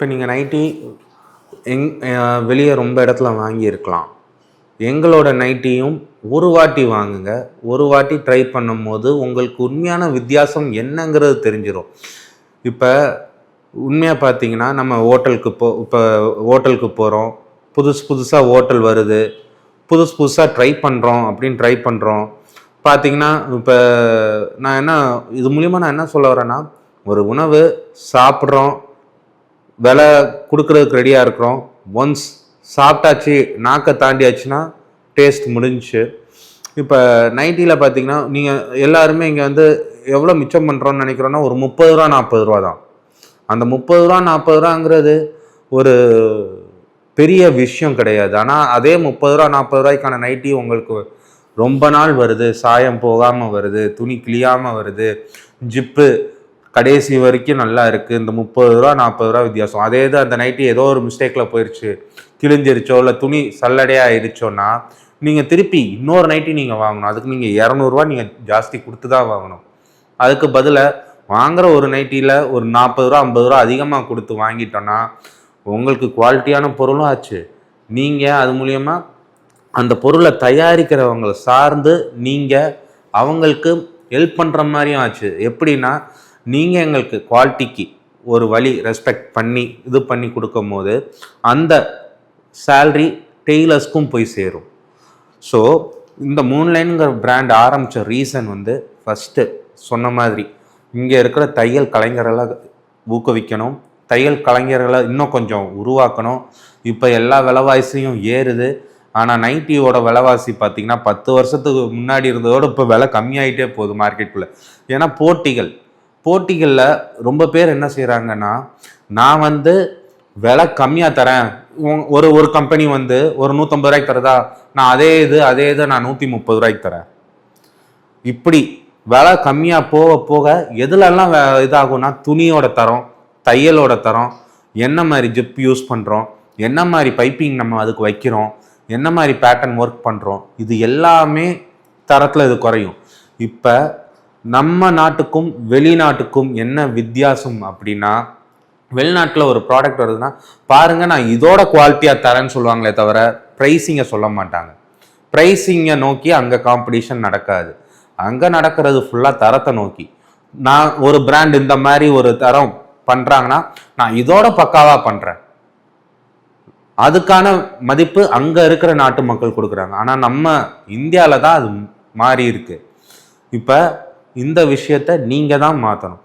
இப்போ நீங்கள் நைட்டி வெளியே ரொம்ப இடத்துல வாங்கியிருக்கலாம். எங்களோட நைட்டியும் ஒரு வாட்டி வாங்குங்க. ஒரு வாட்டி ட்ரை பண்ணும்போது உங்களுக்கு உண்மையான வித்தியாசம் என்னங்கிறது தெரிஞ்சிடும். இப்போ உண்மையாக பார்த்தீங்கன்னா நம்ம ஹோட்டலுக்கு போகிறோம். புதுசாக ஹோட்டல் வருது. புதுசாக ட்ரை பண்ணுறோம். பார்த்தீங்கன்னா இப்போ இது மூலிமா நான் என்ன சொல்ல வரேன்னா, ஒரு உணவு சாப்பிட்றோம், விலை கொடுக்குறதுக்கு ரெடியாக இருக்கிறோம். ஒன்ஸ் சாப்பிட்டாச்சு, நாக்கை தாண்டியாச்சுன்னா டேஸ்ட் முடிஞ்சிச்சு. இப்போ நைட்டியில் பார்த்தீங்கன்னா நீங்கள் எல்லாருமே இங்கே எவ்வளோ மிச்சம் பண்ணுறோன்னு நினைக்கிறோன்னா ஒரு 30 ரூபா 40 ரூபா தான். அந்த 30 ரூபா 40 ரூபாங்கிறது ஒரு பெரிய விஷயம் கிடையாது. ஆனால் அதே 30 ரூபா 40 ரூபாய்க்கான நைட்டி உங்களுக்கு ரொம்ப நாள் வருது, சாயம் போகாமல் வருது, துணி கிளியாமல் வருது, ஜிப்பு கடைசி வரைக்கும் நல்லா இருக்குது. இந்த 30 ரூபா 40 ரூபா வித்தியாசம். அதே இது அந்த நைட்டி ஏதோ ஒரு மிஸ்டேக்கில் போயிடுச்சு, கிழிஞ்சிருச்சோ இல்லை துணி சல்லடையாக ஆயிடுச்சோன்னா நீங்கள் திருப்பி இன்னொரு நைட்டி நீங்கள் வாங்கணும். அதுக்கு நீங்கள் 200 ரூபா நீங்கள் ஜாஸ்தி கொடுத்து தான் வாங்கணும். அதுக்கு பதிலாக வாங்குகிற ஒரு நைட்டியில் ஒரு 40 ரூபா 50 ரூபா அதிகமாக கொடுத்து வாங்கிட்டோன்னா உங்களுக்கு குவாலிட்டியான பொருளும் ஆச்சு. நீங்கள் அது மூலயமா அந்த பொருளை தயாரிக்கிறவங்களை சார்ந்து நீங்கள் அவங்களுக்கு ஹெல்ப் பண்ணுற மாதிரியும் ஆச்சு. எப்படின்னா நீங்கள் எங்களுக்கு குவாலிட்டிக்கு ஒரு வழி ரெஸ்பெக்ட் பண்ணி இது பண்ணி கொடுக்கும் போது அந்த சேல்ரி டெய்லர்ஸ்க்கும் போய் சேரும். ஸோ இந்த மூன்லைனுங்கிற பிராண்ட் ஆரம்பித்த ரீசன் ஃபஸ்ட்டு சொன்ன மாதிரி இங்கே இருக்கிற தையல் கலைஞர்களை ஊக்குவிக்கணும், தையல் கலைஞர்களை இன்னும் கொஞ்சம் உருவாக்கணும். இப்போ எல்லா விலைவாசியும் ஏறுது. ஆனால் நைட்டியோட விலைவாசி பார்த்திங்கன்னா 10 வருஷத்துக்கு முன்னாடி இருந்ததோடு இப்போ விலை கம்மியாகிட்டே போகுது மார்க்கெட்டுக்குள்ளே. ஏன்னா போட்டிகளில் ரொம்ப பேர் என்ன செய்கிறாங்கன்னா, நான் விலை கம்மியாக தரேன், ஒரு கம்பெனி ஒரு 150 ரூபாய்க்கு தரதா, நான் அதே இது நான் 130 ரூபாய்க்கு தரேன். இப்படி விலை கம்மியாக போக எதுலெல்லாம் இதாகும்னா துணியோட தரம், தையலோட தரம், என்ன மாதிரி ஜிப் யூஸ் பண்ணுறோம், என்ன மாதிரி பைப்பிங் நம்ம அதுக்கு வைக்கிறோம், என்ன மாதிரி பேட்டர்ன் ஒர்க் பண்ணுறோம், இது எல்லாமே தரத்தில் இது குறையும். இப்போ நம்ம நாட்டுக்கும் வெளிநாட்டுக்கும் என்ன வித்தியாசம் அப்படின்னா, வெளிநாட்டில் ஒரு ப்ராடக்ட் வருதுன்னா பாருங்கள் நான் இதோட குவாலிட்டியாக தரேன்னு சொல்லுவாங்களே தவிர ப்ரைஸிங்கை சொல்ல மாட்டாங்க. ப்ரைஸிங்கை நோக்கி அங்கே காம்படிஷன் நடக்காது. அங்கே நடக்கிறது ஃபுல்லாக தரத்தை நோக்கி. நான் ஒரு பிராண்ட் இந்த மாதிரி ஒரு தரம் பண்ணுறாங்கன்னா நான் இதோட பக்காவாக பண்ணுறேன், அதுக்கான மதிப்பு அங்கே இருக்கிற நாட்டு மக்கள் கொடுக்குறாங்க. ஆனால் நம்ம இந்தியாவில் தான் அது மாறி இருக்கு. இப்போ இந்த விஷயத்தை நீங்கள் தான் மாற்றணும்.